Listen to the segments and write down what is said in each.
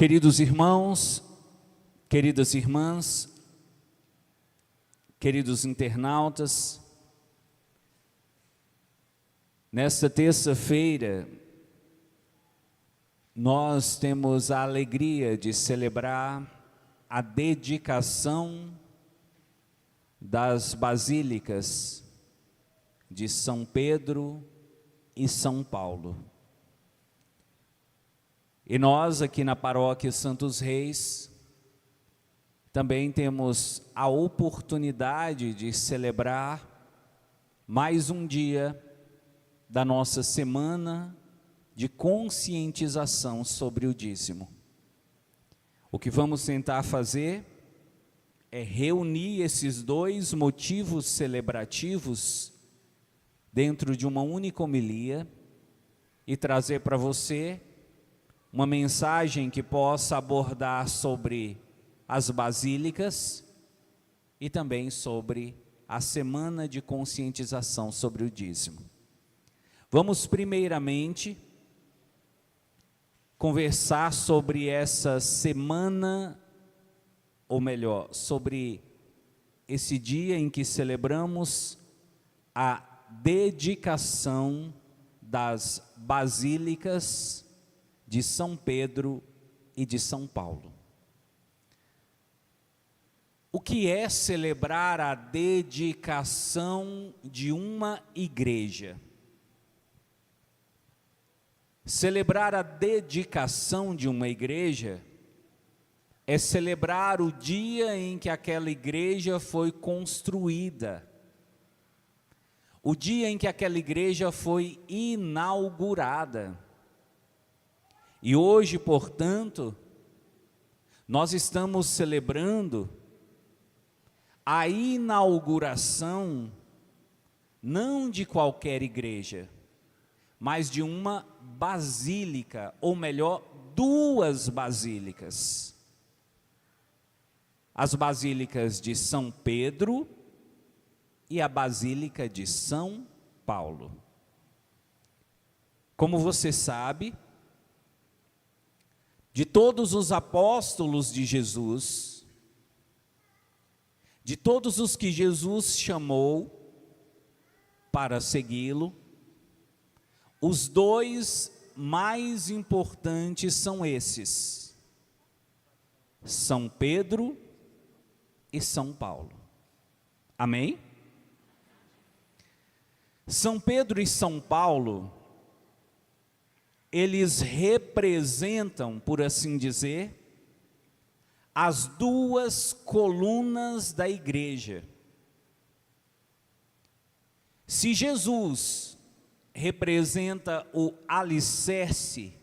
Queridos irmãos, queridas irmãs, queridos internautas, nesta terça-feira, nós temos a alegria de celebrar a dedicação das basílicas de São Pedro e São Paulo. E nós aqui na paróquia Santos Reis também temos a oportunidade de celebrar mais um dia da nossa semana de conscientização sobre o dízimo. O que vamos tentar fazer é reunir esses dois motivos celebrativos dentro de uma única homilia e trazer para você uma mensagem que possa abordar sobre as basílicas e também sobre a semana de conscientização sobre o dízimo. Vamos primeiramente conversar sobre essa semana, ou melhor, sobre esse dia em que celebramos a dedicação das basílicas de São Pedro e de São Paulo. O que é celebrar a dedicação de uma igreja? Celebrar a dedicação de uma igreja é celebrar o dia em que aquela igreja foi construída, o dia em que aquela igreja foi inaugurada. E hoje, portanto, nós estamos celebrando a inauguração não de qualquer igreja, mas de uma basílica, ou melhor, duas basílicas. As basílicas de São Pedro e a basílica de São Paulo. Como você sabe, de todos os apóstolos de Jesus, de todos os que Jesus chamou para segui-lo, os dois mais importantes são esses: São Pedro e São Paulo. Amém? São Pedro e São Paulo, eles representam, por assim dizer, as duas colunas da igreja. Se Jesus representa o alicerce,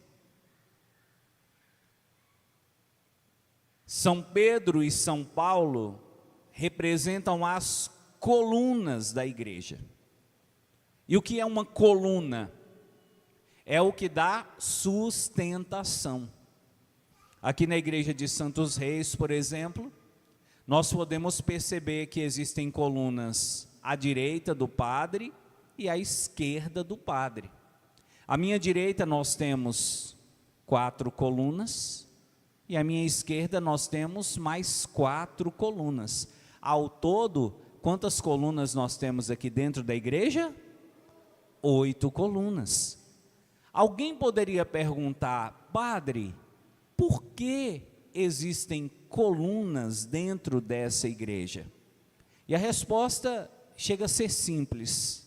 São Pedro e São Paulo representam as colunas da igreja. E o que é uma coluna? É o que dá sustentação. Aqui na igreja de Santos Reis, por exemplo, nós podemos perceber que existem colunas à direita do padre e à esquerda do padre. À minha direita nós temos 4 colunas e à minha esquerda nós temos mais 4 colunas. Ao todo, quantas colunas nós temos aqui dentro da igreja? 8 colunas. Alguém poderia perguntar: padre, por que existem colunas dentro dessa igreja? E a resposta chega a ser simples.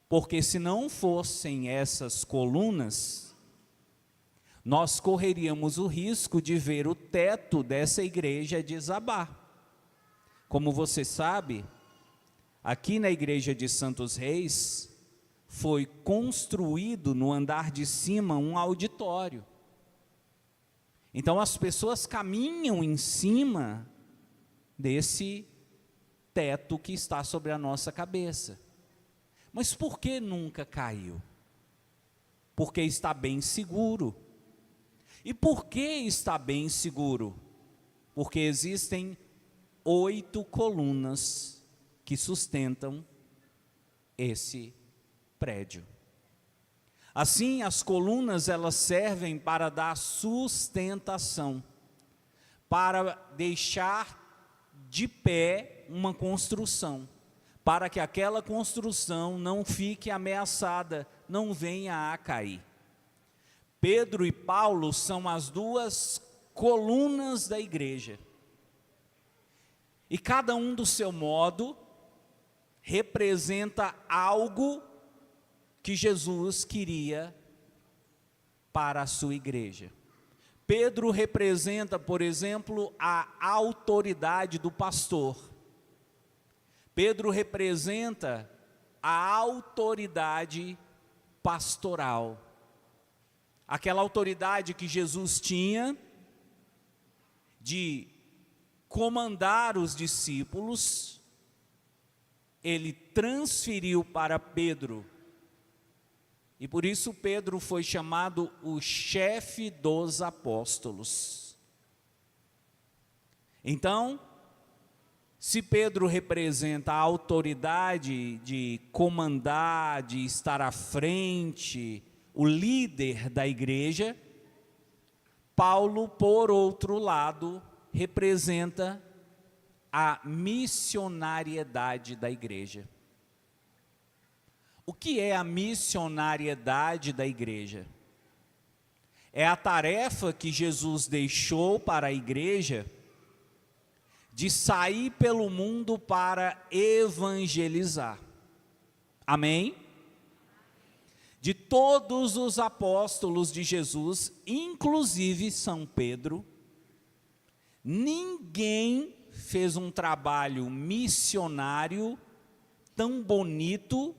Porque se não fossem essas colunas, nós correríamos o risco de ver o teto dessa igreja desabar. Como você sabe, aqui na igreja de Santos Reis, foi construído no andar de cima um auditório. Então as pessoas caminham em cima desse teto que está sobre a nossa cabeça. Mas por que nunca caiu? Porque está bem seguro. E por que está bem seguro? Porque existem 8 colunas que sustentam esse prédio. Assim, as colunas elas servem para dar sustentação, para deixar de pé uma construção, para que aquela construção não fique ameaçada, não venha a cair. Pedro e Paulo são as duas colunas da igreja. E cada um do seu modo representa algo que Jesus queria para a sua igreja. Pedro representa, por exemplo, a autoridade do pastor. Pedro representa a autoridade pastoral. Aquela autoridade que Jesus tinha de comandar os discípulos, ele transferiu para Pedro. E por isso Pedro foi chamado o chefe dos apóstolos. Então, se Pedro representa a autoridade de comandar, de estar à frente, o líder da igreja, Paulo, por outro lado, representa a missionariedade da igreja. O que é a missionariedade da igreja? É a tarefa que Jesus deixou para a igreja de sair pelo mundo para evangelizar. Amém? De todos os apóstolos de Jesus, inclusive São Pedro, ninguém fez um trabalho missionário tão bonito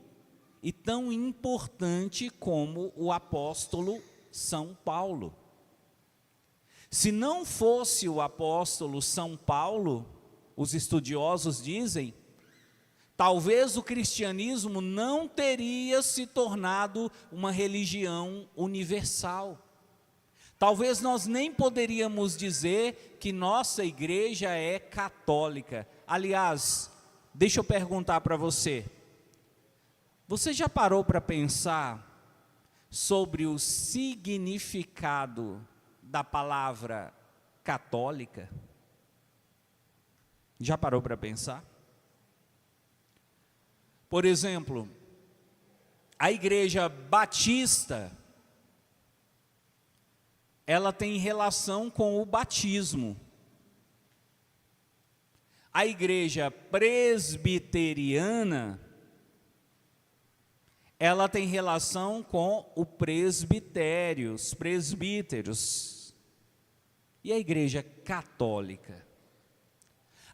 e tão importante como o apóstolo São Paulo. Se não fosse o apóstolo São Paulo, os estudiosos dizem, talvez o cristianismo não teria se tornado uma religião universal. Talvez nós nem poderíamos dizer que nossa igreja é católica. Aliás, deixa eu perguntar para você. Você já parou para pensar sobre o significado da palavra católica? Já parou para pensar? Por exemplo, a igreja batista, ela tem relação com o batismo. A igreja presbiteriana, ela tem relação com o presbitério, os presbíteros. E a igreja católica?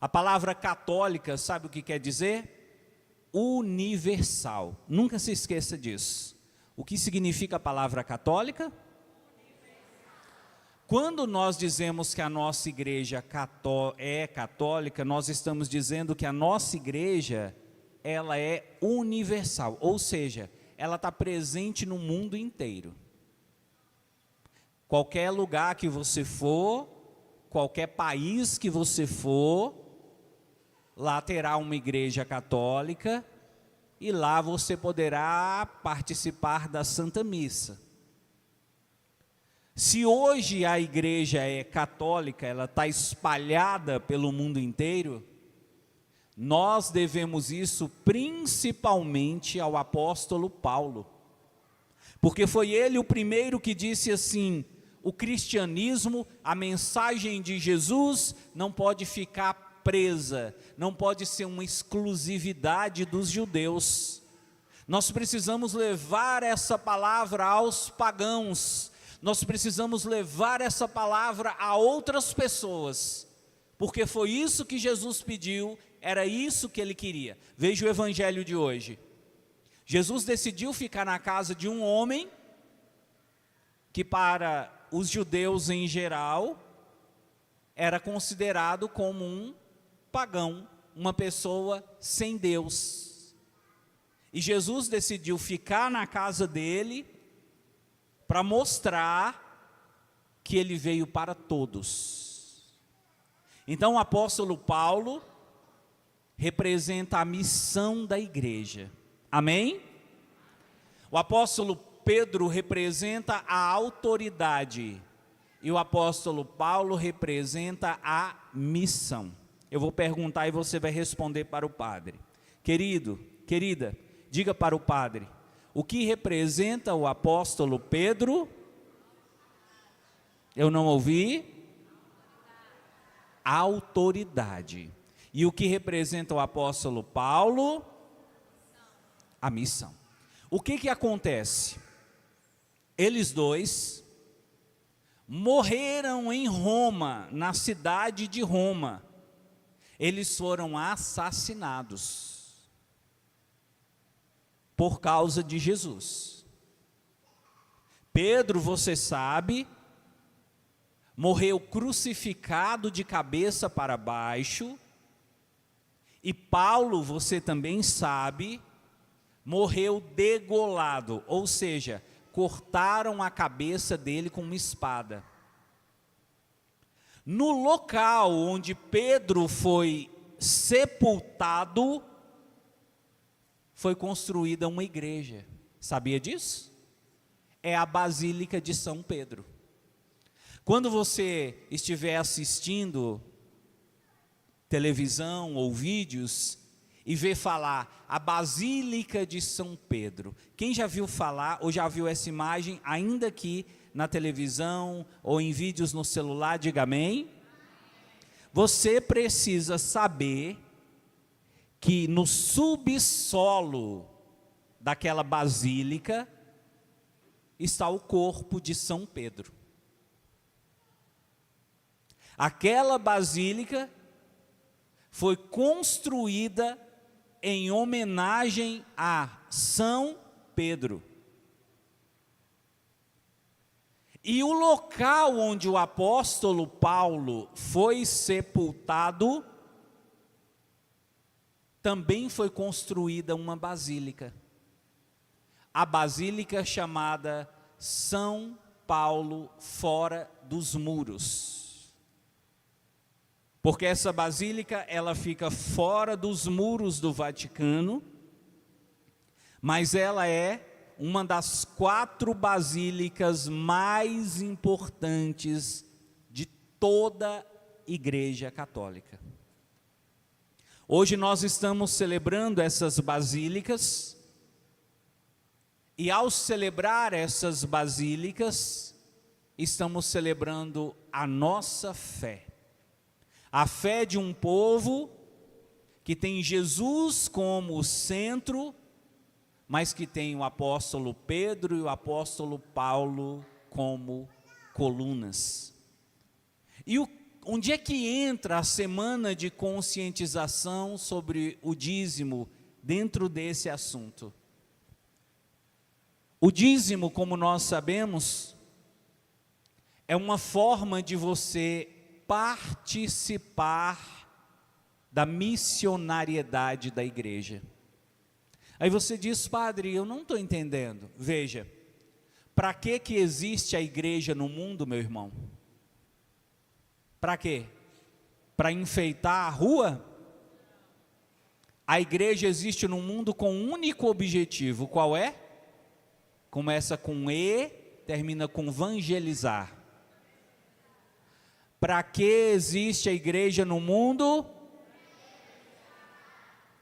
A palavra católica, sabe o que quer dizer? Universal. Nunca se esqueça disso. O que significa a palavra católica? Quando nós dizemos que a nossa igreja é católica, nós estamos dizendo que a nossa igreja, ela é universal, ou seja, ela está presente no mundo inteiro. Qualquer lugar que você for, qualquer país que você for, lá terá uma igreja católica e lá você poderá participar da Santa Missa. Se hoje a igreja é católica, ela está espalhada pelo mundo inteiro, nós devemos isso principalmente ao apóstolo Paulo, porque foi ele o primeiro que disse assim, o cristianismo, a mensagem de Jesus não pode ficar presa, não pode ser uma exclusividade dos judeus. Nós precisamos levar essa palavra aos pagãos, nós precisamos levar essa palavra a outras pessoas, porque foi isso que Jesus pediu, era isso que ele queria. Veja o evangelho de hoje. Jesus decidiu ficar na casa de um homem, que para os judeus em geral, era considerado como um pagão, uma pessoa sem Deus. E Jesus decidiu ficar na casa dele, para mostrar que ele veio para todos. Então o apóstolo Paulo representa a missão da igreja. Amém? O apóstolo Pedro representa a autoridade e o apóstolo Paulo representa a missão. Eu vou perguntar e você vai responder para o padre. Querido, querida, diga para o padre, o que representa o apóstolo Pedro? Eu não ouvi. Autoridade. E o que representa o apóstolo Paulo? A missão. O que acontece? Eles dois morreram em Roma, na cidade de Roma. Eles foram assassinados por causa de Jesus. Pedro, você sabe, morreu crucificado de cabeça para baixo. E Paulo, você também sabe, morreu degolado, ou seja, cortaram a cabeça dele com uma espada. No local onde Pedro foi sepultado, foi construída uma igreja. Sabia disso? É a Basílica de São Pedro. Quando você estiver assistindo televisão ou vídeos e ver falar a Basílica de São Pedro, quem já viu falar ou já viu essa imagem ainda aqui na televisão ou em vídeos no celular, diga amém. Você precisa saber que no subsolo daquela basílica está o corpo de São Pedro. Aquela basílica foi construída em homenagem a São Pedro. E o local onde o apóstolo Paulo foi sepultado, também foi construída uma basílica. A basílica chamada São Paulo fora dos muros. Porque essa basílica, ela fica fora dos muros do Vaticano, mas ela é uma das 4 basílicas mais importantes de toda a Igreja Católica. Hoje nós estamos celebrando essas basílicas, e ao celebrar essas basílicas, estamos celebrando a nossa fé. A fé de um povo que tem Jesus como centro, mas que tem o apóstolo Pedro e o apóstolo Paulo como colunas. E onde é que entra a semana de conscientização sobre o dízimo dentro desse assunto? O dízimo, como nós sabemos, é uma forma de você participar da missionariedade da igreja. Aí você diz, padre, eu não estou entendendo. Veja, para que existe a igreja no mundo, meu irmão? Para quê? Para enfeitar a rua? A igreja existe no mundo com um único objetivo, qual é? Começa com E, termina com evangelizar. Para que existe a igreja no mundo?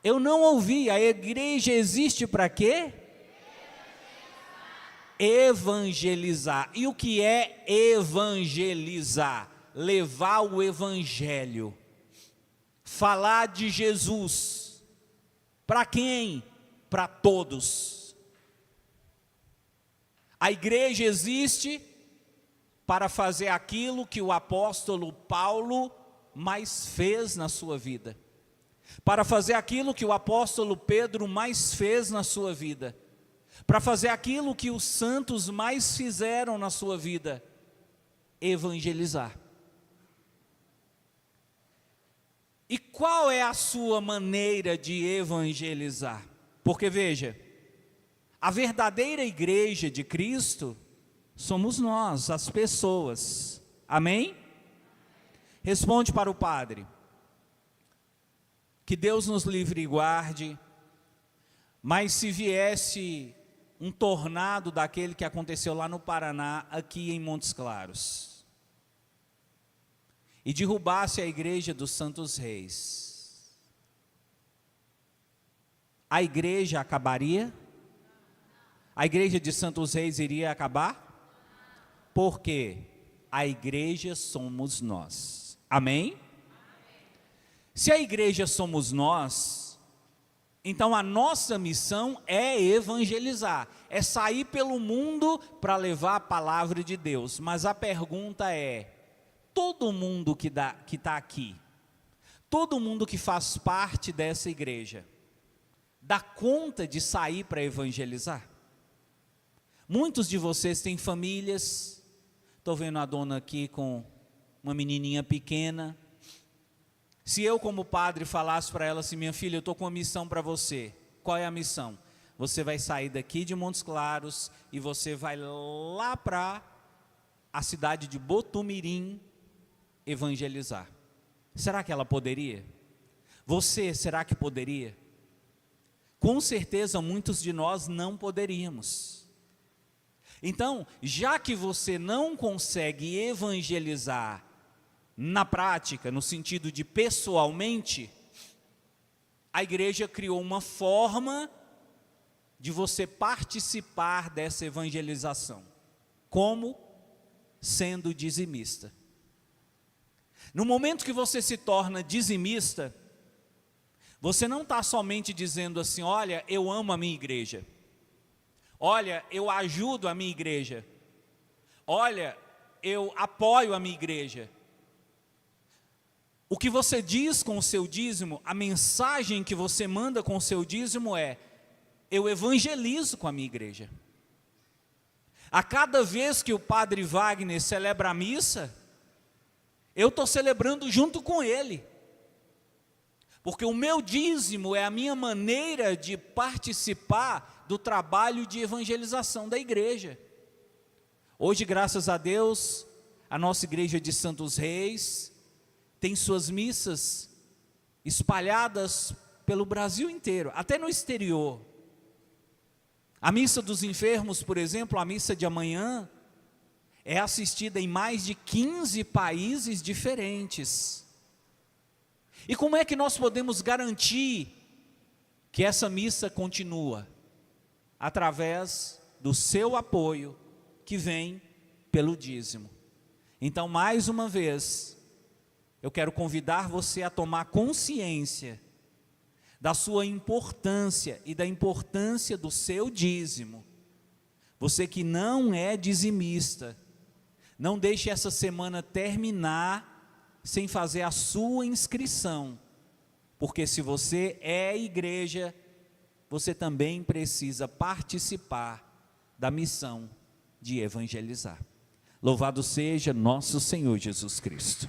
Eu não ouvi, a igreja existe para quê? Evangelizar. E o que é evangelizar? Levar o evangelho. Falar de Jesus. Para quem? Para todos. A igreja existe para fazer aquilo que o apóstolo Paulo mais fez na sua vida. Para fazer aquilo que o apóstolo Pedro mais fez na sua vida. Para fazer aquilo que os santos mais fizeram na sua vida. Evangelizar. E qual é a sua maneira de evangelizar? Porque veja, a verdadeira igreja de Cristo somos nós, as pessoas. Amém? Responde para o padre. Que Deus nos livre e guarde. Mas se viesse um tornado daquele que aconteceu lá no Paraná, aqui em Montes Claros, e derrubasse a igreja dos Santos Reis, a igreja acabaria? A igreja de Santos Reis iria acabar? Porque a igreja somos nós. Amém? Se a igreja somos nós, então a nossa missão é evangelizar, é sair pelo mundo para levar a palavra de Deus. Mas a pergunta é, todo mundo que está aqui, todo mundo que faz parte dessa igreja, dá conta de sair para evangelizar? Muitos de vocês têm famílias, estou vendo a dona aqui com uma menininha pequena. Se eu como padre falasse para ela assim, minha filha, eu estou com uma missão para você. Qual é a missão? Você vai sair daqui de Montes Claros e você vai lá para a cidade de Botumirim evangelizar. Será que ela poderia? Você, será que poderia? Com certeza muitos de nós não poderíamos. Então, já que você não consegue evangelizar na prática, no sentido de pessoalmente, a igreja criou uma forma de você participar dessa evangelização. Como? Sendo dizimista. No momento que você se torna dizimista, você não está somente dizendo assim, olha, eu amo a minha igreja. Olha, eu ajudo a minha igreja. Olha, eu apoio a minha igreja. O que você diz com o seu dízimo, a mensagem que você manda com o seu dízimo é, eu evangelizo com a minha igreja. A cada vez que o padre Wagner celebra a missa, eu estou celebrando junto com ele. Porque o meu dízimo é a minha maneira de participar do trabalho de evangelização da igreja. Hoje, graças a Deus, a nossa igreja de Santos Reis tem suas missas espalhadas pelo Brasil inteiro, até no exterior. A missa dos enfermos, por exemplo, a missa de amanhã, é assistida em mais de 15 países diferentes. E como é que nós podemos garantir que essa missa continua? Através do seu apoio, que vem pelo dízimo. Então, mais uma vez, eu quero convidar você a tomar consciência da sua importância e da importância do seu dízimo. Você que não é dizimista, não deixe essa semana terminar sem fazer a sua inscrição, porque se você é igreja, você também precisa participar da missão de evangelizar. Louvado seja nosso Senhor Jesus Cristo.